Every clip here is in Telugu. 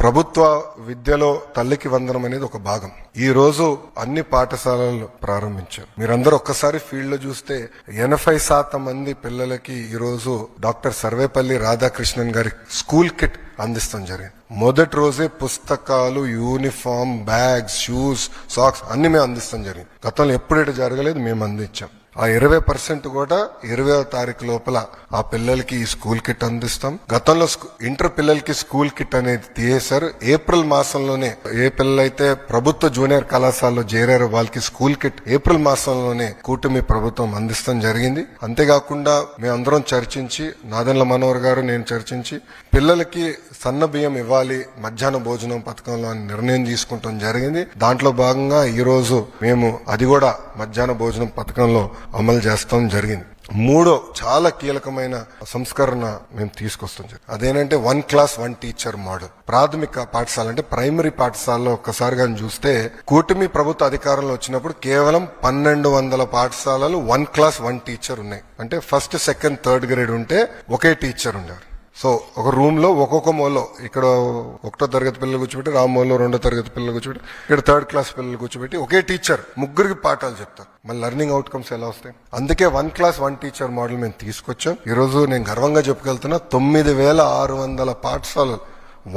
ప్రభుత్వ విద్యలో తల్లికి వందనం అనేది ఒక భాగం. ఈ రోజు అన్ని పాఠశాలలు ప్రారంభించారు. మీరందరూ ఒక్కసారి ఫీల్డ్ లో చూస్తే 80% మంది పిల్లలకి ఈ రోజు డాక్టర్ సర్వేపల్లి రాధాకృష్ణన్ గారి స్కూల్ కిట్ అందిస్తాం జరిగింది. మొదటి రోజే పుస్తకాలు, యూనిఫామ్, బ్యాగ్స్, షూస్, సాక్స్ అన్ని మేము అందిస్తాం జరిగింది. గతంలో ఎప్పుడైతే జరగలేదు, మేము అందించాం. ఆ 20% కూడా 20వ తారీఖు లోపల ఆ పిల్లలకి ఈ స్కూల్ కిట్ అందిస్తాం. గతంలో ఇంటర్ పిల్లలకి స్కూల్ కిట్ అనేది తీసేశారు. ఏప్రిల్ మాసంలోనే ఏ పిల్లలైతే ప్రభుత్వ జూనియర్ కళాశాలలో చేరారో వాళ్ళకి స్కూల్ కిట్ ఏప్రిల్ మాసంలోనే కూటమి ప్రభుత్వం అందిస్తాం జరిగింది. అంతేకాకుండా మేమందరం చర్చించి, నాదెండ్ల మనోహర్ గారు నేను చర్చించి, పిల్లలకి సన్న బియ్యం ఇవ్వాలి మధ్యాహ్న భోజనం పథకంలో అని నిర్ణయం తీసుకుంటాం జరిగింది. దాంట్లో భాగంగా ఈ రోజు మేము అది కూడా మధ్యాహ్న భోజనం పథకంలో అమలు చేస్తాం జరిగింది. మూడో చాలా కీలకమైన సంస్కరణ మేము తీసుకొస్తాం. అదేంటంటే 1 క్లాస్ 1 టీచర్ మోడల్. ప్రాథమిక పాఠశాల అంటే ప్రైమరీ పాఠశాలలో ఒక్కసారిగా చూస్తే కూటమి ప్రభుత్వ అధికారంలో వచ్చినప్పుడు కేవలం 1200 పాఠశాలలు 1 క్లాస్ 1 టీచర్ ఉన్నాయి. అంటే ఫస్ట్, సెకండ్, థర్డ్ గ్రేడ్ ఉంటే ఒకే టీచర్ ఉండేవారు. సో ఒక రూమ్ లో ఒక్కొక్క మూలలో, ఇక్కడ 1వ తరగతి పిల్లలు కూర్చోబెట్టి, రామూలలో 2వ తరగతి పిల్లలు కూర్చోబెట్టి, ఇక్కడ 3rd క్లాస్ పిల్లలు కూర్చోబెట్టి ఒకే టీచర్ ముగ్గురికి పాఠాలు చెప్తారు. మళ్ళీ లెర్నింగ్ అవుట్కమ్స్ ఎలా వస్తాయి? అందుకే 1 క్లాస్ 1 టీచర్ మోడల్ మేము తీసుకొచ్చాం. ఈ రోజు నేను గర్వంగా చెప్పుకెళ్తున్నా, 9600 పాఠశాలలు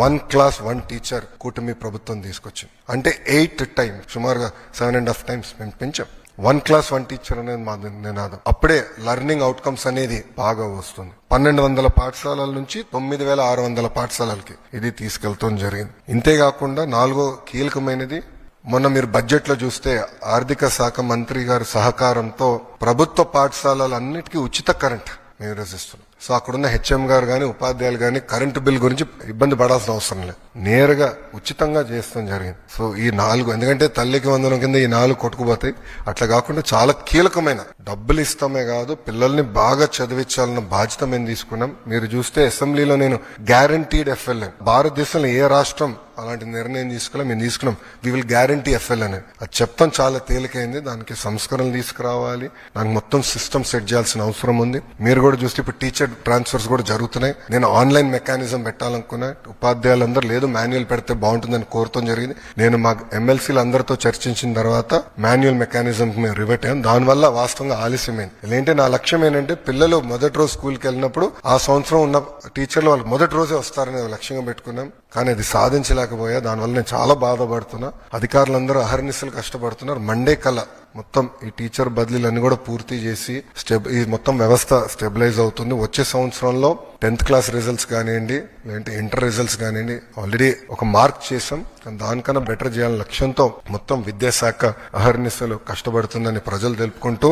1 క్లాస్ 1 టీచర్ కూటమి ప్రభుత్వం తీసుకొచ్చింది. అంటే 8 టైమ్స్, సుమారుగా 7.5 టైమ్స్ మేము పెంచాం. 1 క్లాస్ 1 టీచర్ అనేది మా నినాదం. అప్పుడే లెర్నింగ్ అవుట్కమ్స్ అనేది బాగా వస్తుంది. 1200 పాఠశాలల నుంచి 9600 పాఠశాలలకి ఇది తీసుకెళ్తాం జరిగింది. ఇంతేకాకుండా 4వ కీలకమైనది, మొన్న మీరు బడ్జెట్ లో చూస్తే ఆర్థిక శాఖ మంత్రి గారి సహకారంతో ప్రభుత్వ పాఠశాలలన్నిటికీ ఉచిత కరెంట్ మేము రచిస్తున్నాం. సో అక్కడున్న హెచ్ఎం గారు గాని, ఉపాధ్యాయులు గాని కరెంటు బిల్ గురించి ఇబ్బంది పడాల్సిన అవసరం లేదు, నేరుగా ఉచితంగా చేస్తాం జరిగింది. సో ఈ 4, ఎందుకంటే తల్లికి వందనం కింద ఈ 4 కొట్టుకుపోతాయి. అట్లా కాకుండా చాలా కీలకమైన డబ్బులు ఇస్తామే కాదు, పిల్లల్ని బాగా చదివించాలన్న బాధ్యత మేము తీసుకున్నాం. మీరు చూస్తే అసెంబ్లీలో నేను గ్యారంటీడ్ ఎఫ్ఎల్ఎన్, భారతదేశంలో ఏ రాష్ట్రం అలాంటి నిర్ణయం తీసుకోవాలి, మేము తీసుకున్నాం. వి విల్ గ్యారంటీ ఎఫ్ఎల్ అనేది. అది చెప్తాం చాలా తేలికైంది. దానికి సంస్కరణలు తీసుకురావాలి, దానికి మొత్తం సిస్టమ్ సెట్ చేయాల్సిన అవసరం ఉంది. మీరు కూడా చూస్తే ఇప్పుడు టీచర్ ట్రాన్స్ఫర్స్ కూడా జరుగుతున్నాయి. నేను ఆన్లైన్ మెకానిజం పెట్టాలనుకున్నా, ఉపాధ్యాయులందరూ లేదు మాన్యువల్ పెడితే బాగుంటుందని కోరటం జరిగింది. నేను మా ఎమ్మెల్సీలు అందరితో చర్చించిన తర్వాత మాన్యువల్ మెకానిజం మేము రివర్ట్ అయ్యాం. దానివల్ల వాస్తవంగా ఆలస్యమైంది. ఏంటంటే నా లక్ష్యం ఏంటంటే పిల్లలు మొదటి రోజు స్కూల్కి వెళ్ళినప్పుడు ఆ సంవత్సరం ఉన్న టీచర్లు వాళ్ళు మొదటి రోజే వస్తారనే లక్ష్యంగా పెట్టుకున్నాం. కానీ అది సాధించలేకపోయా. దానివల్ల నేను చాలా బాధపడుతున్నా. అధికారులందరూ అహర్నిశలు కష్టపడుతున్నారు. మండే కల్లా మొత్తం ఈ టీచర్ బదిలీలన్నీ కూడా పూర్తి చేసి ఈ మొత్తం వ్యవస్థ స్టెబిలైజ్ అవుతుంది. వచ్చే సంవత్సరంలో 10th క్లాస్ రిజల్ట్స్ కానివ్వండి, లేదంటే ఇంటర్ రిజల్ట్స్ కానివ్వండి, ఆల్రెడీ ఒక మార్క్ చేసాం. దానికన్నా బెటర్ చేయాలని లక్ష్యంతో మొత్తం విద్యాశాఖ అహర్నిశలు కష్టపడుతుందని ప్రజలు తెలుపుకుంటూ